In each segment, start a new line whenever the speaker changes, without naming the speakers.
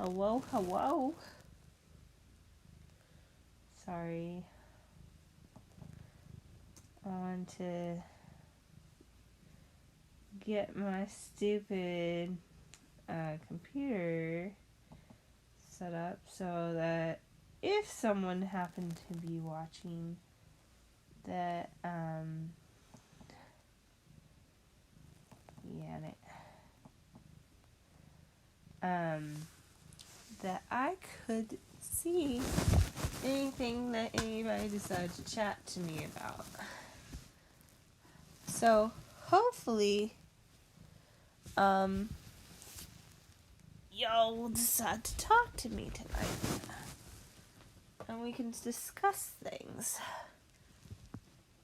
Hello, hello. Sorry. I want to get my stupid computer set up so that if someone happened to be watching that, that I could see anything that anybody decided to chat to me about. So, hopefully, y'all will decide to talk to me tonight. And we can discuss things.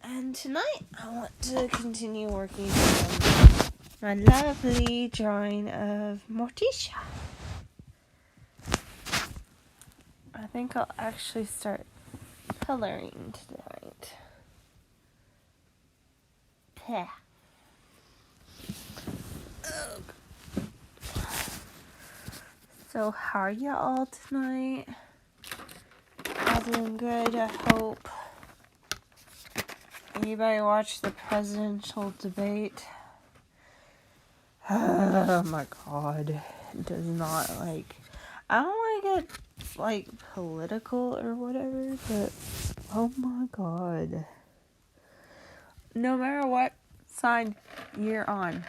And tonight, I want to continue working on my lovely drawing of Morticia. I think I'll actually start coloring tonight. Pah. So, how are y'all tonight? All doing good, I hope. Anybody watch the presidential debate? Oh my god. It does not, I don't want to get, political or whatever, but, oh my god. No matter what side you're on,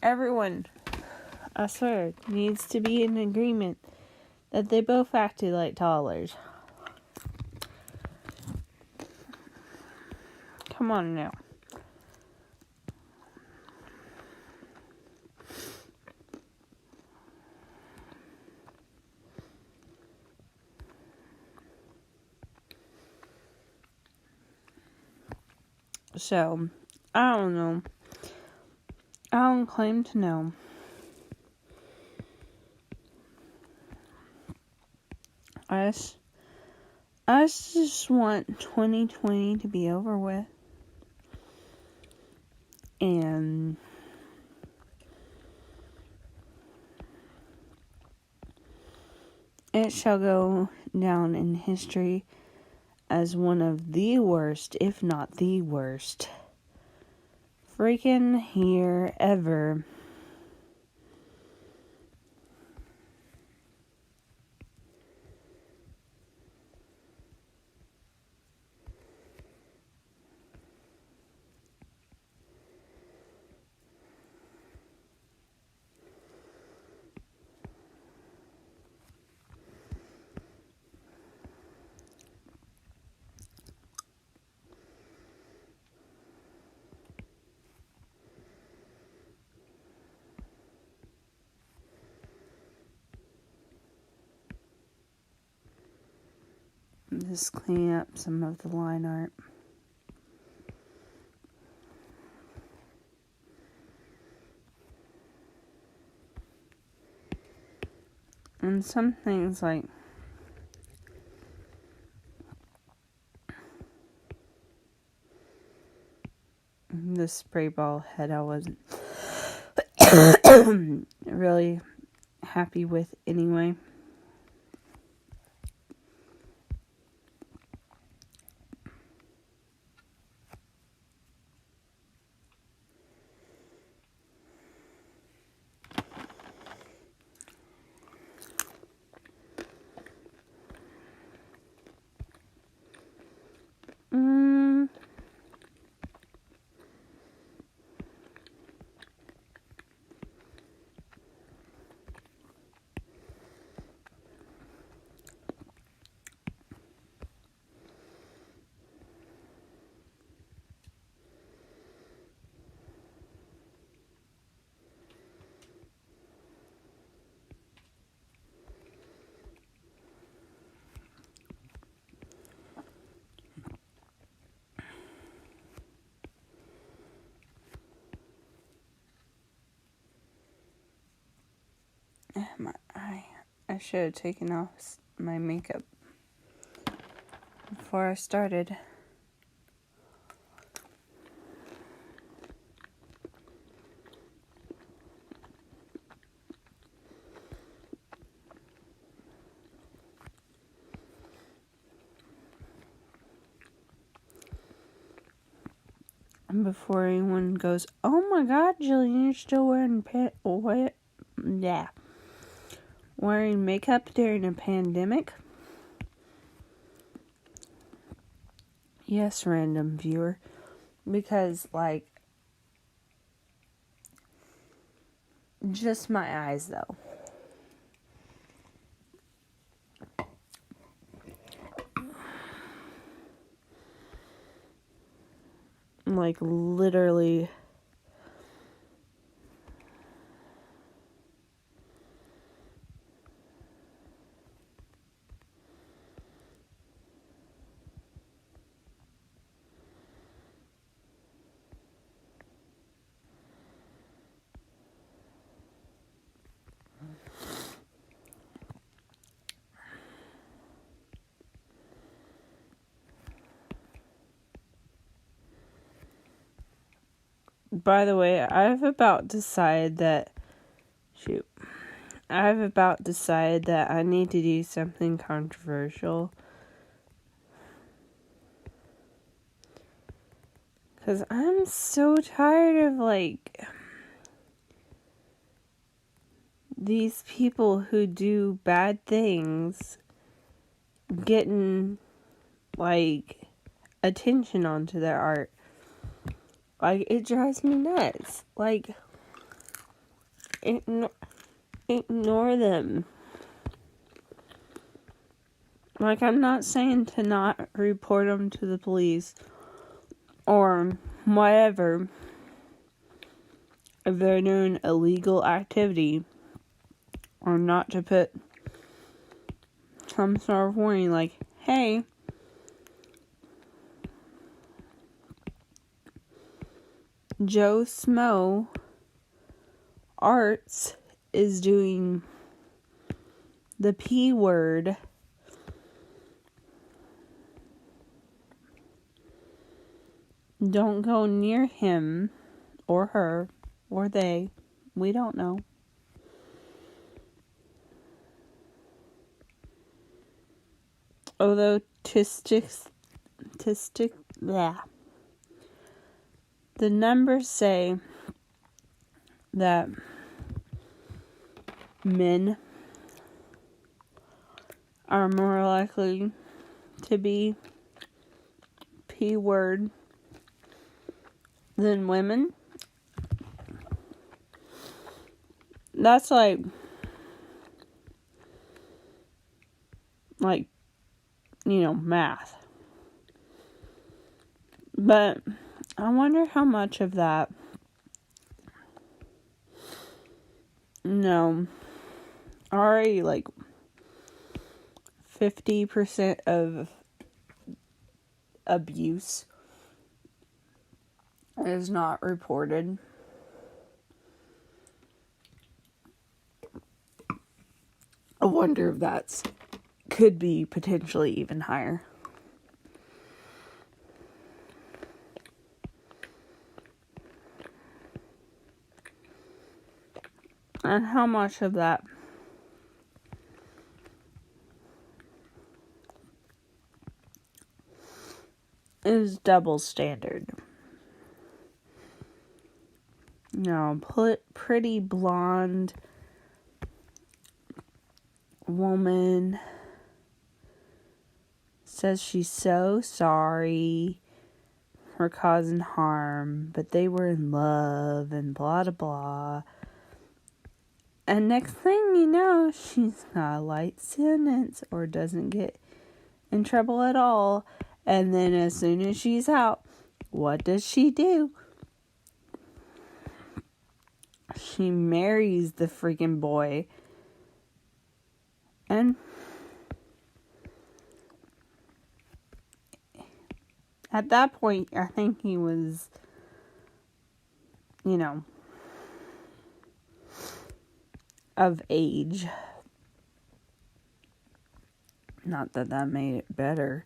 everyone, I swear, needs to be in agreement that they both acted like toddlers. Come on now. So, I don't know. I don't claim to know. I just want 2020 to be over with. And it shall go down in history as one of the worst, if not the worst, freaking year ever. Just cleaning up some of the line art. And some things the spray ball head I wasn't really happy with anyway. I should have taken off my makeup before I started. before anyone goes, oh my god, Jillian, you're still wearing wearing makeup during a pandemic? Yes, random viewer. Because, like, just my eyes, though. Like, literally. By the way, I've about decided that I need to do something controversial. Because I'm so tired of, like, these people who do bad things getting, like, attention onto their art. Like, it drives me nuts. Like, ignore them. Like, I'm not saying to not report them to the police or whatever if they're doing illegal activity, or not to put some sort of warning like, hey, Joe Smo Arts is doing the P word. Don't go near him or her or they. We don't know. Although the numbers say that men are more likely to be P word than women. That's like, math. But I wonder how much of that, already like 50% of abuse is not reported. I wonder if that's could be potentially even higher. And how much of that is double standard? Pretty blonde woman says she's so sorry for causing harm, but they were in love and blah blah blah. And next thing you know, she's got a light sentence or doesn't get in trouble at all. And then as soon as she's out, what does she do? She marries the freaking boy. And at that point, I think he was, of age. Not that that made it better.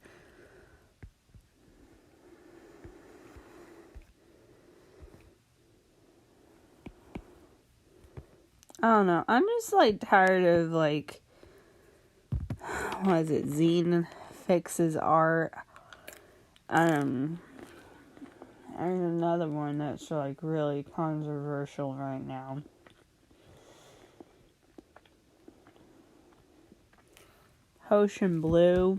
I don't know. I'm just, tired of, what is it? Zine fixes art. And And another one that's like really controversial right now. Ocean blue.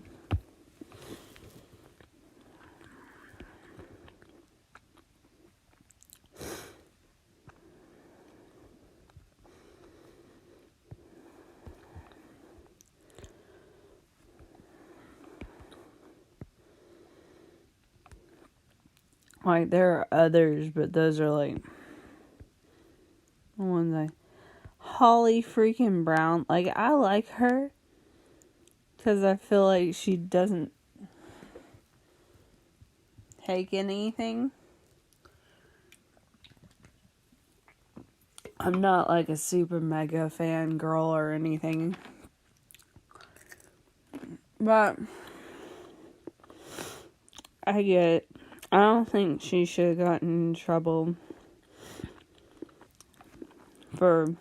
Like, there are others, but those are like the ones I... Holly freaking Brown. Like, I like her because I feel like she doesn't take anything. I'm not like a super mega fan girl or anything. But I get it. I don't think she should have gotten in trouble for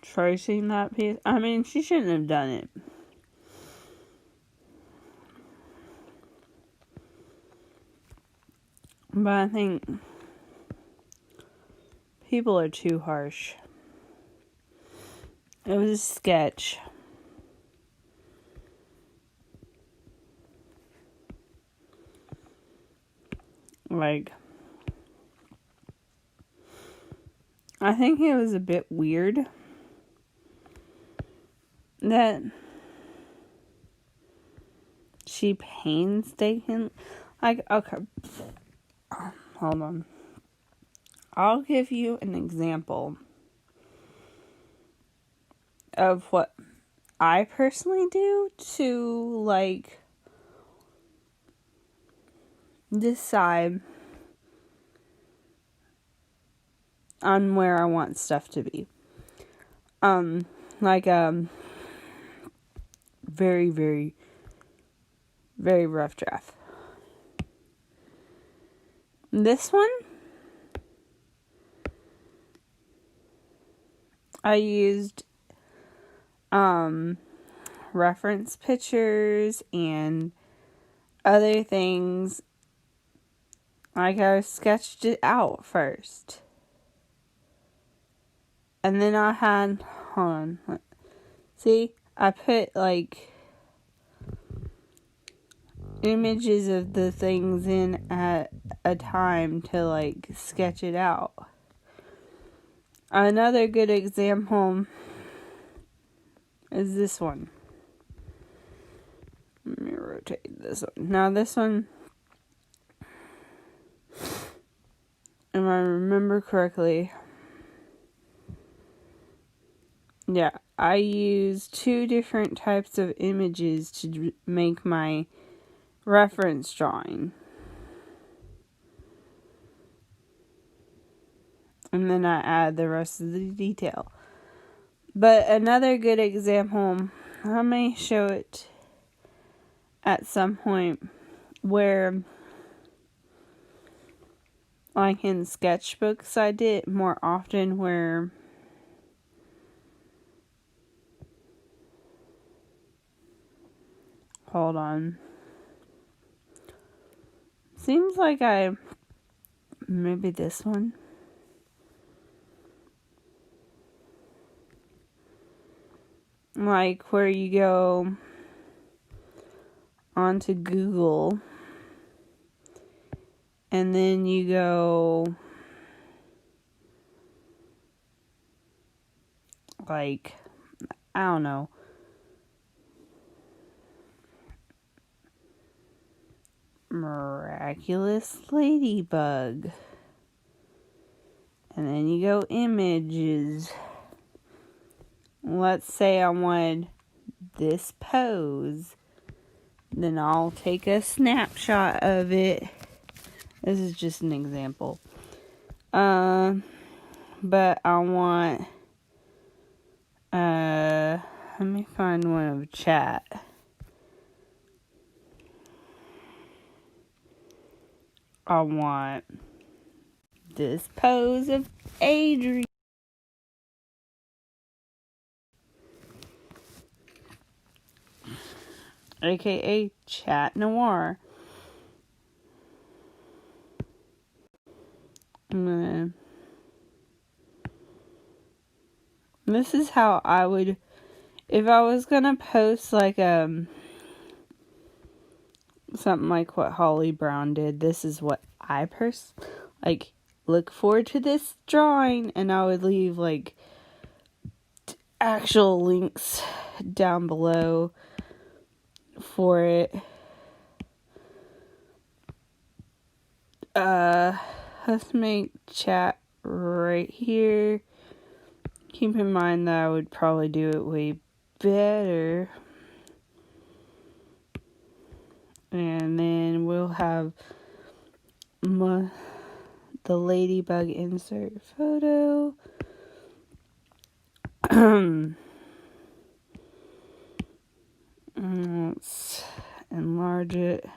tracing that piece. I mean, she shouldn't have done it. But I think people are too harsh. It was a sketch. Like, I think it was a bit weird that she painstakingly, like, okay, hold on. I'll give you an example of what I personally do to, like, decide on where I want stuff to be. Like, very, very, very rough draft. This one, I used, reference pictures and other things. Like, I sketched it out first. And then I had, hold on, see, I put, like, images of the things in at a time to, like, sketch it out. Another good example is this one. Let me rotate this one. Now, this one, if I remember correctly, yeah, I used 2 different types of images to make my reference drawing. And then I add the rest of the detail. But another good example, I may show it at some point, where, like in sketchbooks, I did it more often where hold on. Seems like maybe this one. Like where you go onto Google and then you go like, I don't know, miraculous ladybug, and then you go images. Let's say I wanted this pose, then I'll take a snapshot of it. This is just an example. But I want, let me find one of chat. I want this pose of Adrian. AKA Chat Noir. This is how I would, if I was gonna post like something like what Holly Brown did, this is what I like, look forward to this drawing, and I would leave like actual links down below for it. Let's make chat right here. Keep in mind that I would probably do it way better. And then we'll have the ladybug insert photo. Let's enlarge it.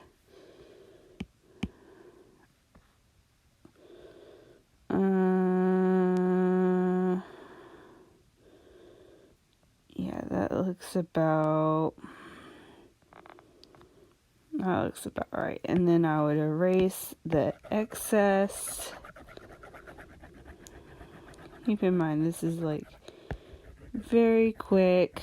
Yeah, that looks about right. And then I would erase the excess. Keep in mind, this is like very quick.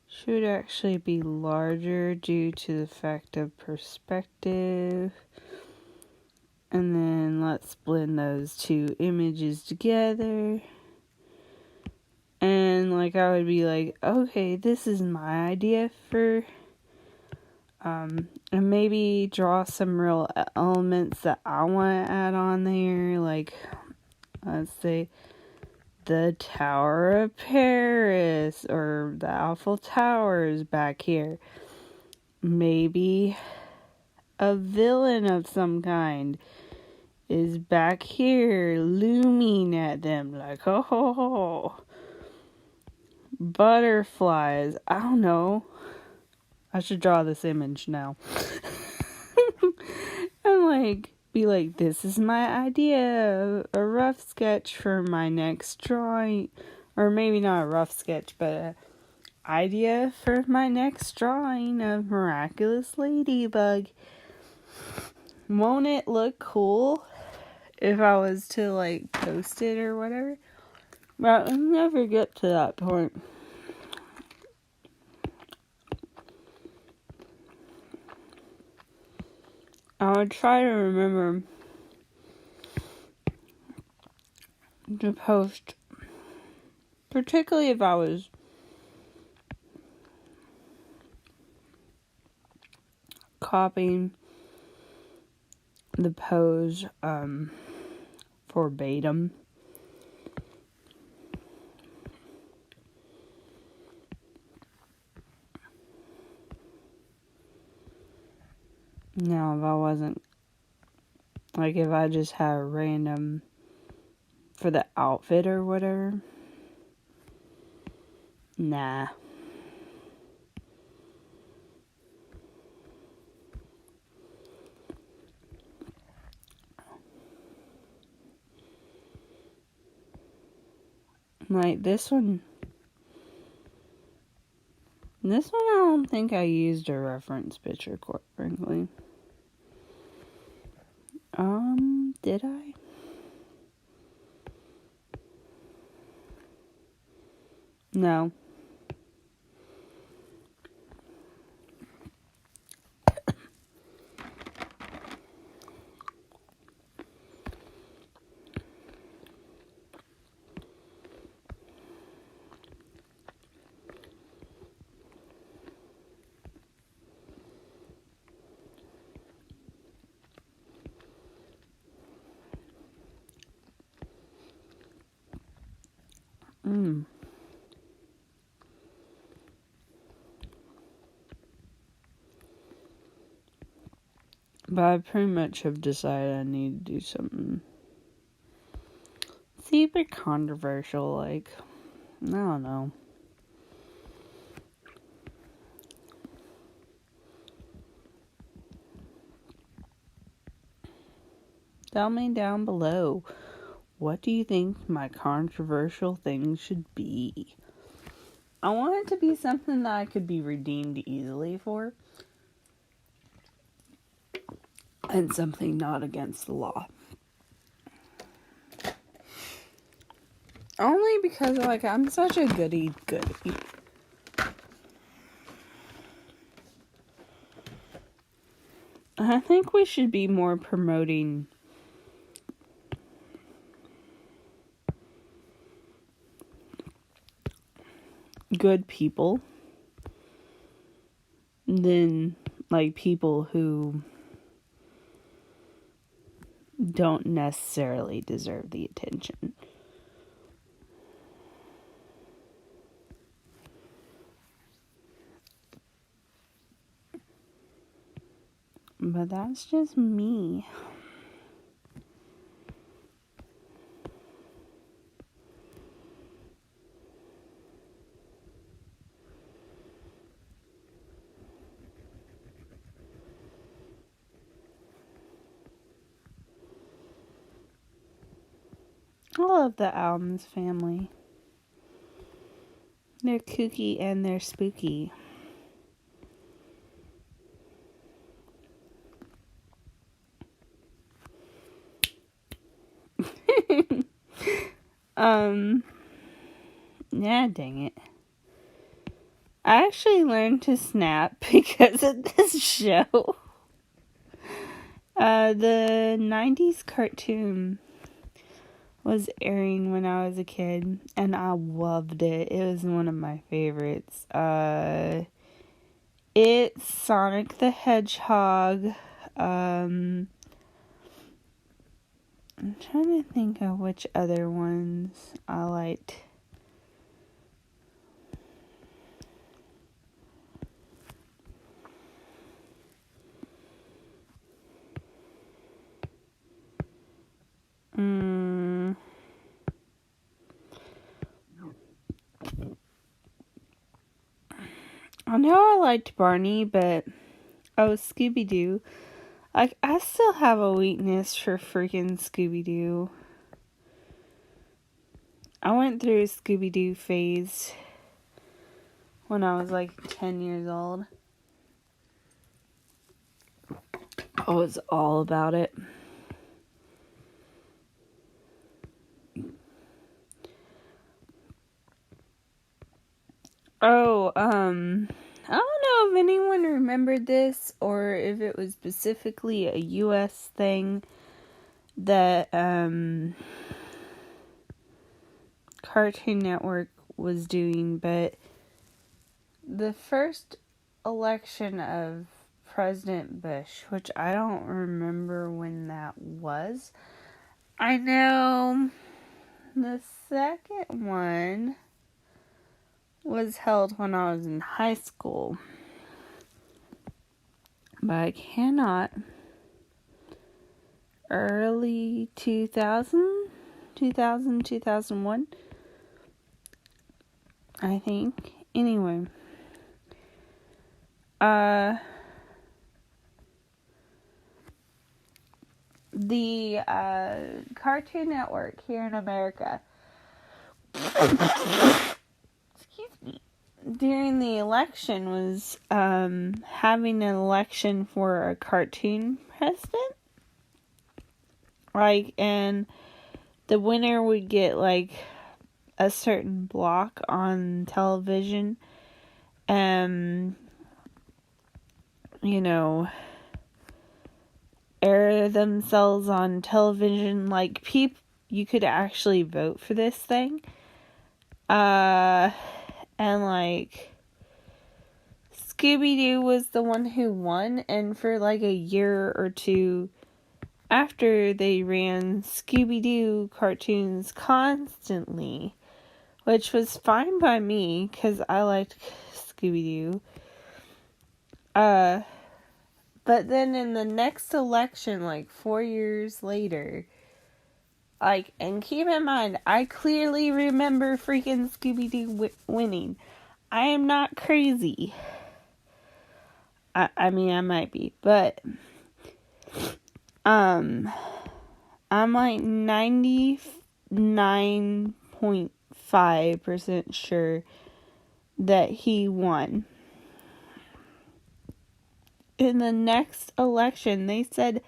Should actually be larger due to the fact of perspective. And then let's blend those two images together. And like I would be like, okay, this is my idea for and maybe draw some real elements that I want to add on there, like let's say the Tower of Paris or the Eiffel Towers back here. Maybe a villain of some kind is back here looming at them like, oh, butterflies. I don't know. I should draw this image now. And like, be like, this is my idea, a rough sketch for my next drawing, or maybe not a rough sketch, but a idea for my next drawing of Miraculous Ladybug. Won't it look cool if I was to like post it or whatever? But I'll never get to that point. I would try to remember to post, particularly if I was copying the pose verbatim. Now, if I wasn't, like, if I just had a random for the outfit or whatever, nah. Like, this one I don't think I used a reference picture, quite frankly. Did I? No. But I pretty much have decided I need to do something super controversial, like, I don't know. Tell me down below, what do you think my controversial thing should be? I want it to be something that I could be redeemed easily for. and something not against the law. Only because, like, I'm such a goody. I think we should be more promoting good people than, like, people who don't necessarily deserve the attention. But that's just me. I love the Addams family. They're kooky and they're spooky. Yeah, dang it. I actually learned to snap because of this show. The 90s cartoon was airing when I was a kid, and I loved it. It was one of my favorites. It's Sonic the Hedgehog. I'm trying to think of which other ones I liked. I know I liked Barney, but Scooby-Doo. Like, I still have a weakness for freaking Scooby-Doo. I went through a Scooby-Doo phase when I was like 10 years old. I was all about it. Oh, I don't know if anyone remembered this or if it was specifically a US thing that Cartoon Network was doing, but the first election of President Bush, which I don't remember when that was. I know the second one was held when I was in high school, but I cannot. Early 2001, I think. Anyway, the Cartoon Network here in America, excuse me, during the election was having an election for a cartoon president. Like, and the winner would get like a certain block on television, you know, air themselves on television. Like, you could actually vote for this thing. And like, Scooby-Doo was the one who won, and for like a year or two after, they ran Scooby-Doo cartoons constantly, which was fine by me because I liked Scooby-Doo. But then in the next election, like 4 years later, like, and keep in mind, I clearly remember freaking Scooby-Doo winning. I am not crazy. I mean, I might be, but I'm like 99.5% sure that he won. In the next election, they said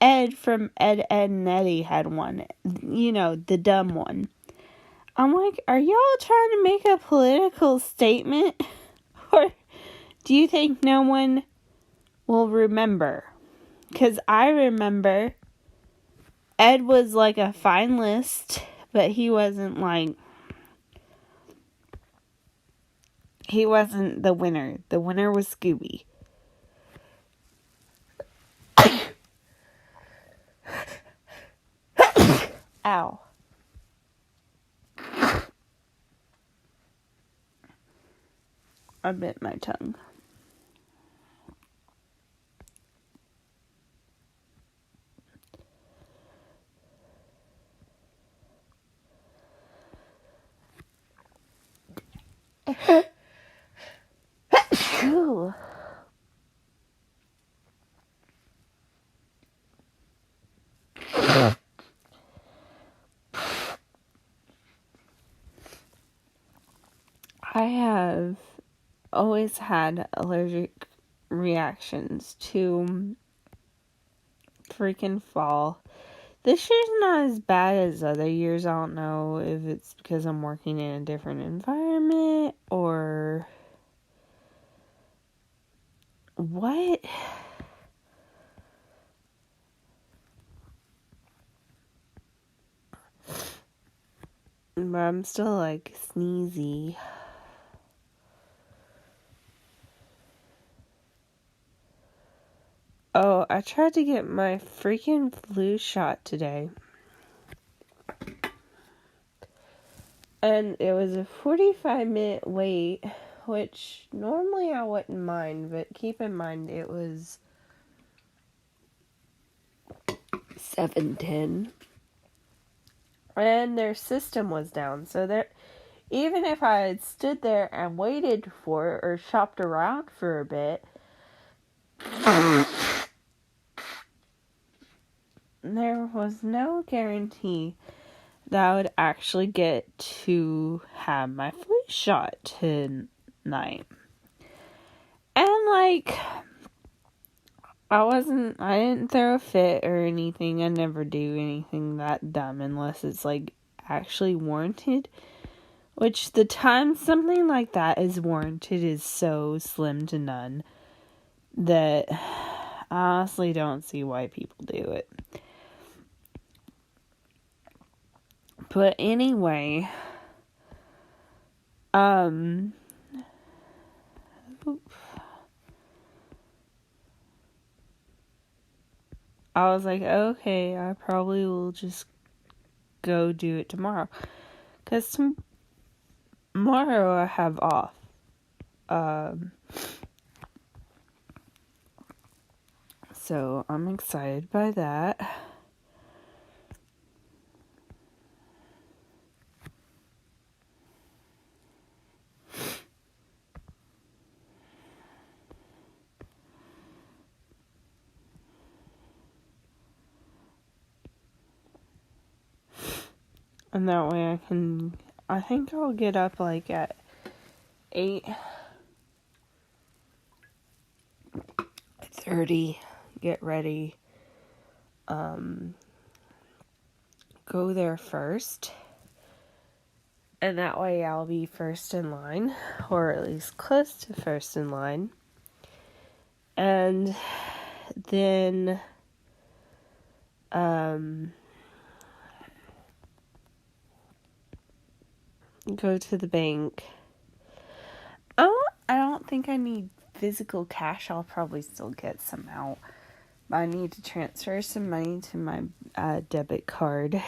Ed from Ed, Edd n Eddy had one. You know, the dumb one. I'm like, are y'all trying to make a political statement? Or do you think no one will remember? Because I remember Ed was like a finalist, but he wasn't the winner. The winner was Scooby. Ow. I bit my tongue. I have always had allergic reactions to freaking fall. This year's not as bad as other years. I don't know if it's because I'm working in a different environment or what. But I'm still like sneezy. Oh, I tried to get my freaking flu shot today. And it was a 45-minute wait, which normally I wouldn't mind, but keep in mind it was 7:10. And their system was down, so even if I had stood there and waited for it or shopped around for a bit, there was no guarantee that I would actually get to have my flu shot tonight. And like, I didn't throw a fit or anything. I never do anything that dumb unless it's like actually warranted. Which the time something like that is warranted is so slim to none that I honestly don't see why people do it. But anyway, I was like, okay, I probably will just go do it tomorrow. Because tomorrow I have off. So I'm excited by that. And that way I think I'll get up like at 8:30, get ready, go there first, and that way I'll be first in line, or at least close to first in line, and then, go to the bank. I don't think I need physical cash. I'll probably still get some out. But I need to transfer some money to my debit card.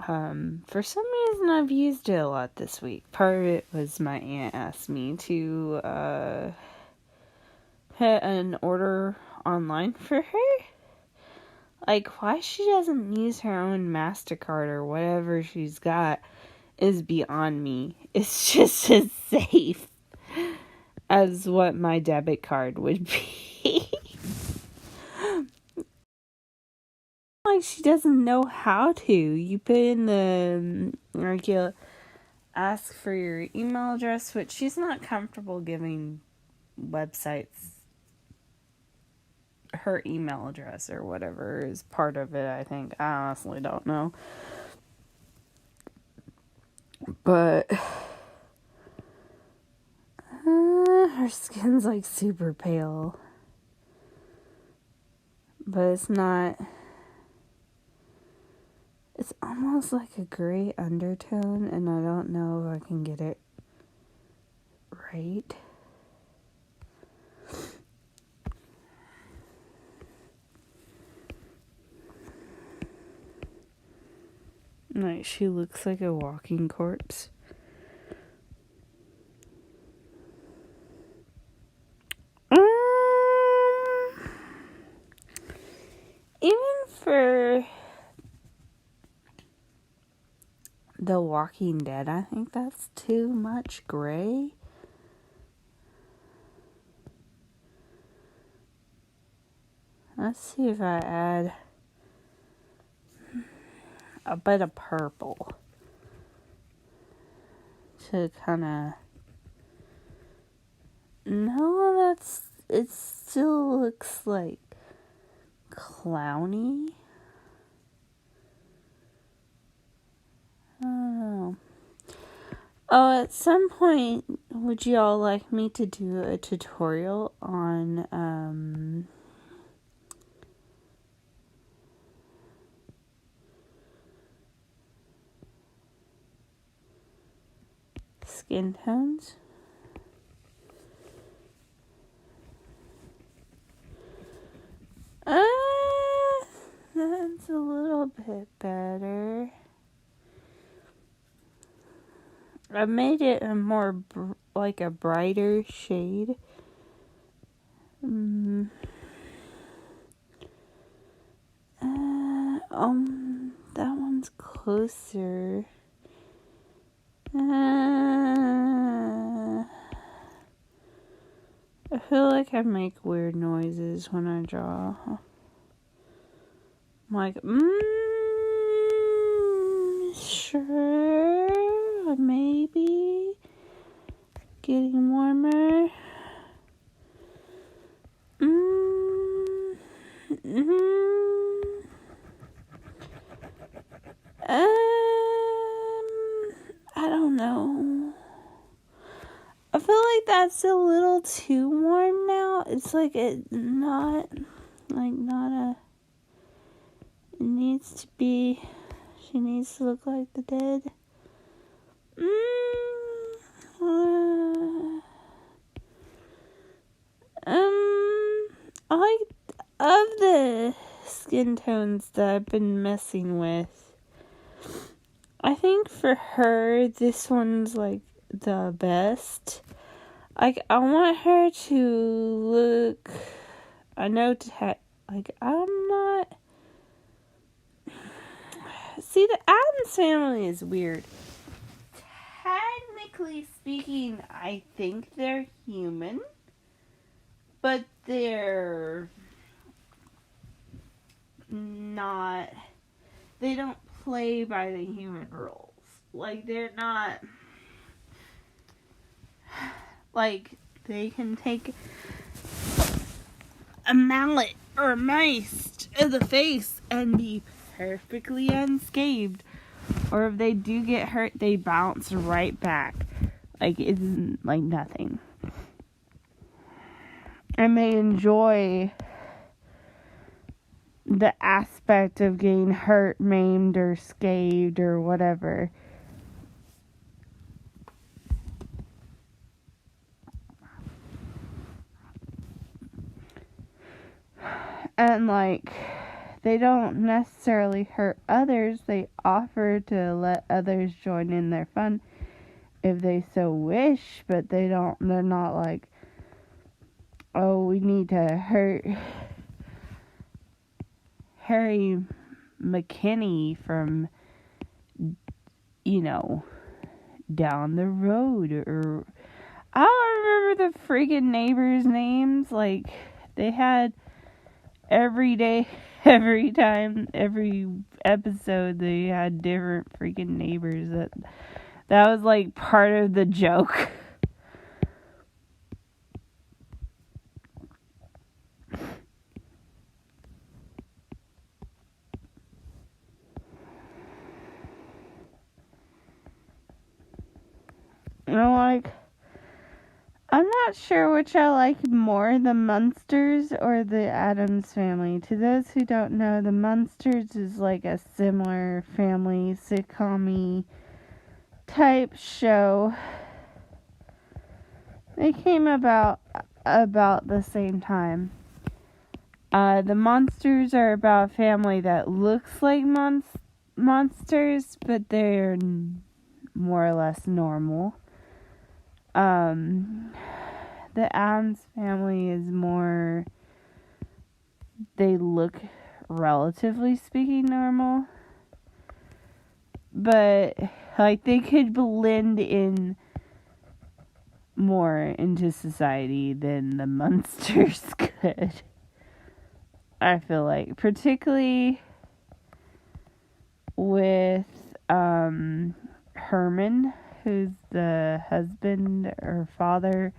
For some reason I've used it a lot this week. Part of it was my aunt asked me to put an order online for her. Like, why she doesn't use her own MasterCard or whatever she's got is beyond me. It's just as safe as what my debit card would be. Like, she doesn't know how to. You put in the regular, ask for your email address, which she's not comfortable giving websites her email address or whatever is part of it, I think. I honestly don't know. But her skin's like super pale. But it's not. It's almost like a gray undertone, and I don't know if I can get it right. Like, she looks like a walking corpse. Even for The Walking Dead, I think that's too much gray. Let's see if I add a bit of purple to kind of. No, it still looks like clowny. I don't know. Oh, at some point, would you all like me to do a tutorial on skin tones? That's a little bit better. I made it a more like a brighter shade. That one's closer. I feel like I make weird noises when I draw. I'm like, sure, maybe. Getting warmer. I don't know. I feel like that's a little too warm now. It's like it needs to be. She needs to look like the dead. I like of the skin tones that I've been messing with. I think for her, this one's like the best. Like, I want her to look. I know I'm not. See, the Addams Family is weird. Technically speaking, I think they're human, but they're not. They don't play by the human rules. Like, they're not. Like, they can take a mallet or a mace to the face and be perfectly unscathed. Or if they do get hurt, they bounce right back. Like, it's like nothing. And they enjoy the aspect of getting hurt, maimed, or scathed, or whatever. And, like, they don't necessarily hurt others. They offer to let others join in their fun if they so wish, but they're not like, oh, we need to hurt Harry McKinney from, down the road, or I don't remember the freaking neighbors' names. Like, they had every episode, they had different freaking neighbors. That was like part of the joke. like, I'm not sure which I like more, the Munsters or the Addams Family. To those who don't know, the Munsters is like a similar family sitcom-y type show. They came about the same time. The Monsters are about a family that looks like monsters, but they're more or less normal. The Addams Family is more, they look, relatively speaking, normal. But, like, they could blend in more into society than the Munsters could. I feel like, particularly with Herman, who's the husband or father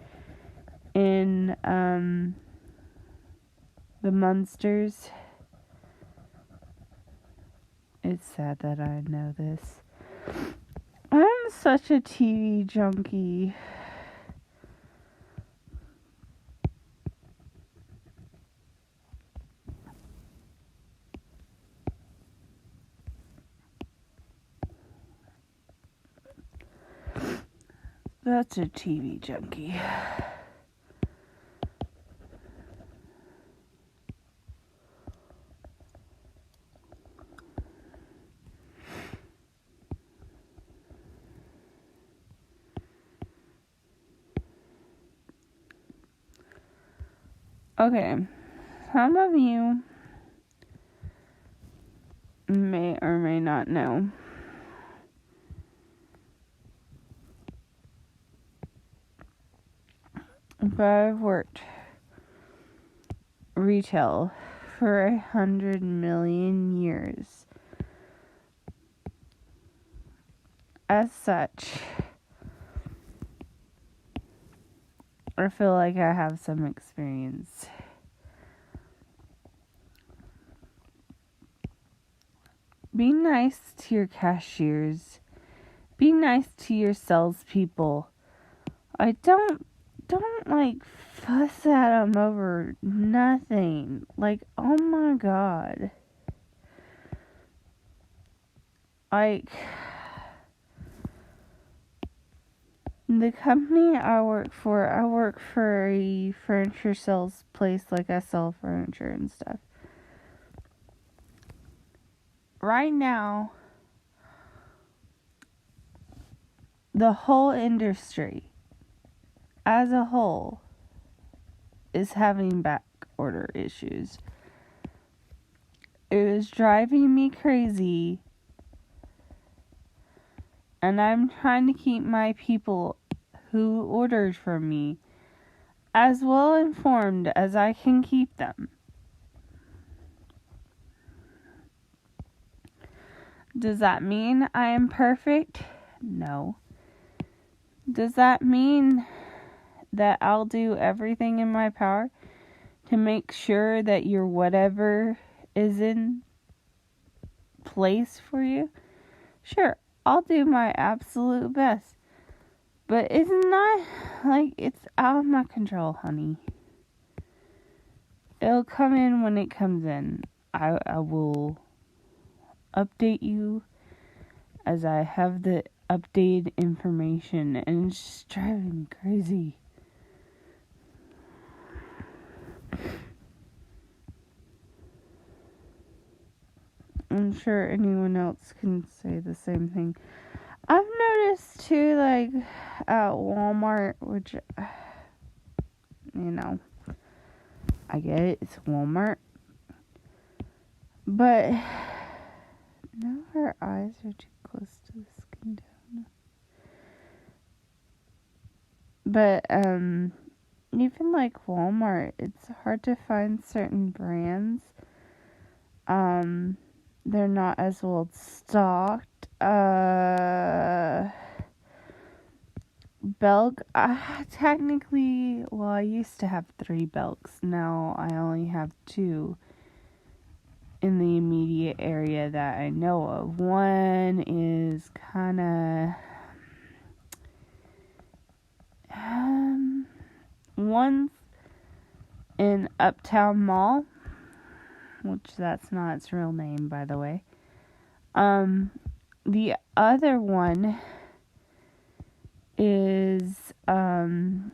in the Munsters. It's sad that I know this. I'm such a TV junkie. That's a TV junkie. Okay, some of you may or may not know but I've worked retail for 100 million years. As such, I feel like I have some experience. Be nice to your cashiers. Be nice to your salespeople. Don't like fuss at them over nothing. Like, oh my God. Like, the company I work for a furniture sales place. Like, I sell furniture and stuff. Right now, the whole industry as a whole is having back order issues. It was driving me crazy, and I'm trying to keep my people who ordered from me as well informed as I can keep them. Does that mean I am perfect? No. Does that mean that I'll do everything in my power to make sure that your whatever is in place for you? Sure, I'll do my absolute best. But it's not like it's out of my control, honey. It'll come in when it comes in. I will update you as I have the updated information, and it's just driving me crazy. I'm sure anyone else can say the same thing. I've noticed too, like at Walmart, which, I get it, it's Walmart, but now her eyes are too close to the skin tone. But even like Walmart, it's hard to find certain brands. They're not as well stocked. Belk, technically, well, I used to have 3 Belks. Now I only have 2 in the immediate area that I know of. One is kind of One's in Uptown Mall, which that's not its real name, by the way. The other one is, I'm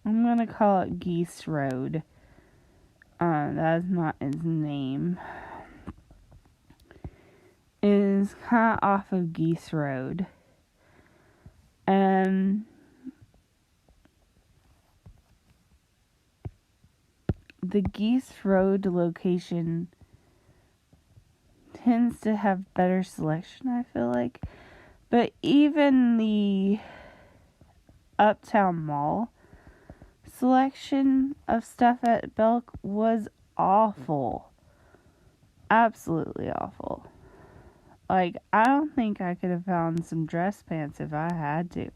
gonna call it Geese Road. That is not its name. It is kind of off of Geese Road. And the Geese Road location tends to have better selection, I feel like. But even the Uptown Mall selection of stuff at Belk was awful. Absolutely awful. Like, I don't think I could have found some dress pants if I had to.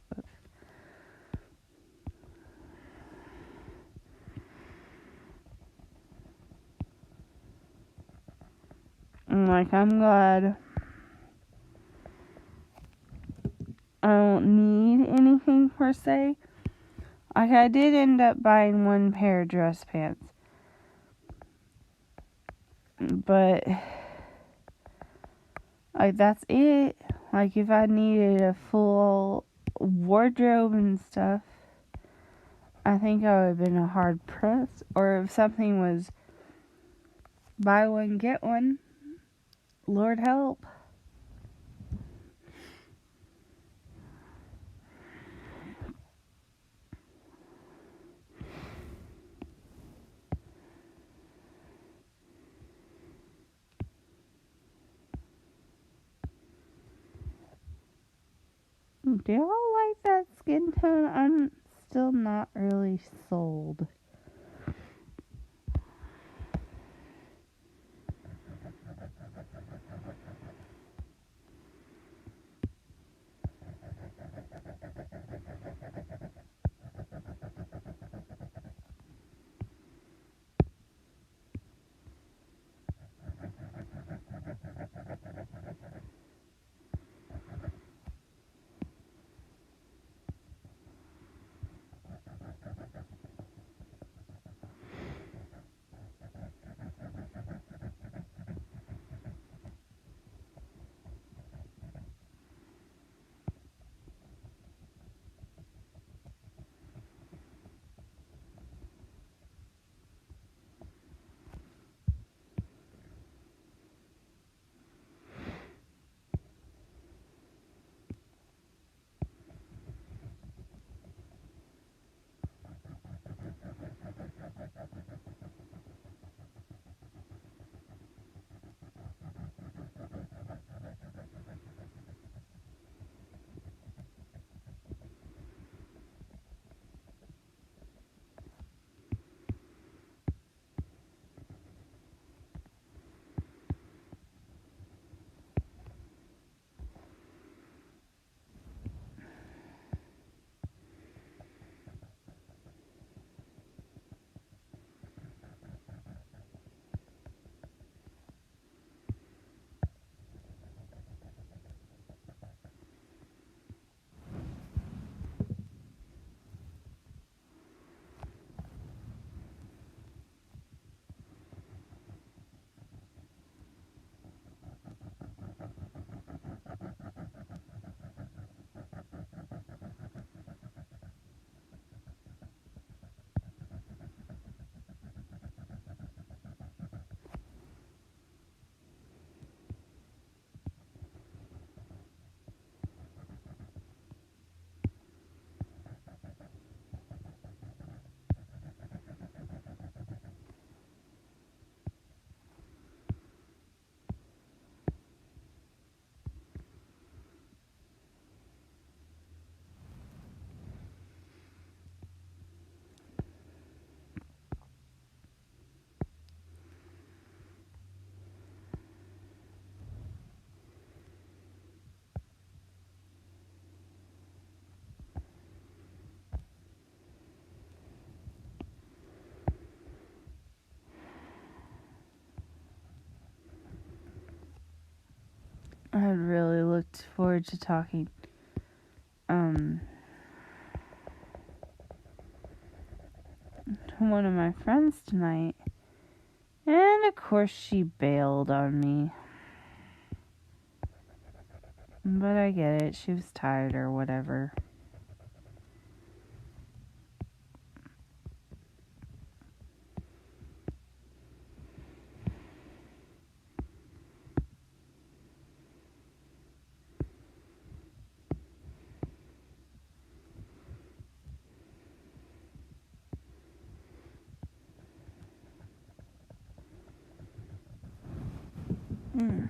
I'm glad I don't need anything per se. I did end up buying one pair of dress pants. But, that's it. If I needed a full wardrobe and stuff, I think I would have been a hard press. Or if something was buy one, get one, Lord help. Do y'all like that skin tone? I'm still not really sold. I really looked forward to talking one of my friends tonight, and of course she bailed on me. But I get it, she was tired or whatever. Mm.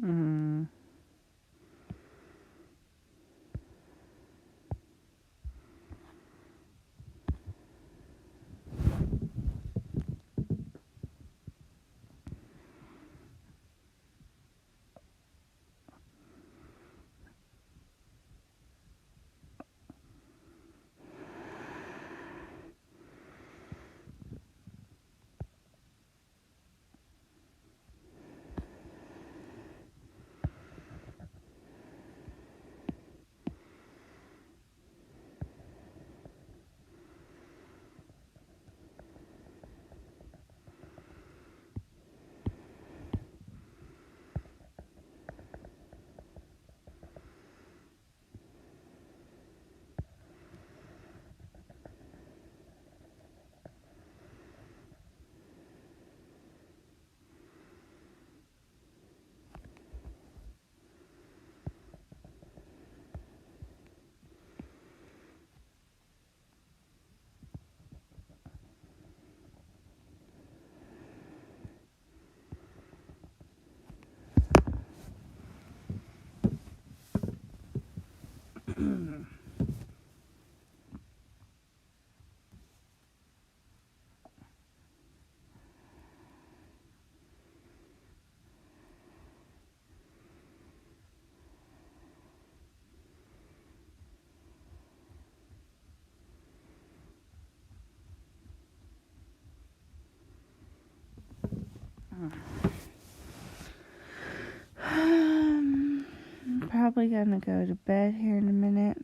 Mm. I'm probably gonna go to bed here in a minute.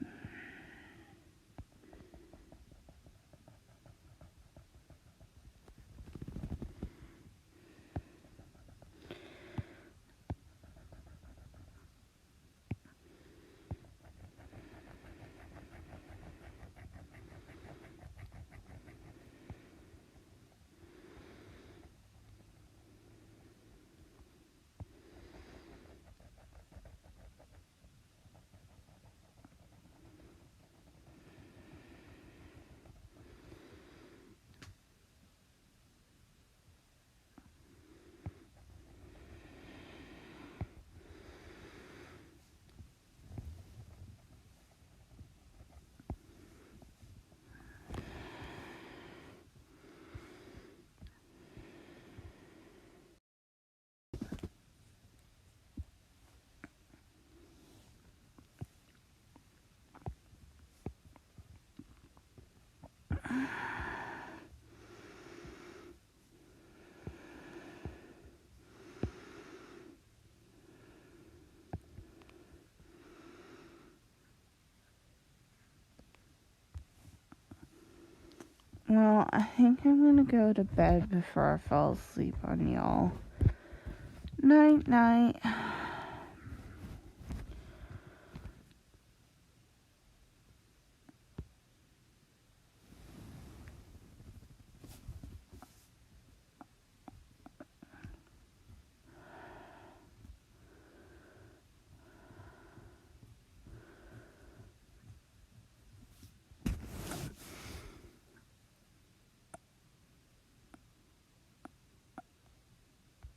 Well, I think I'm gonna go to bed before I fall asleep on y'all. Night, night.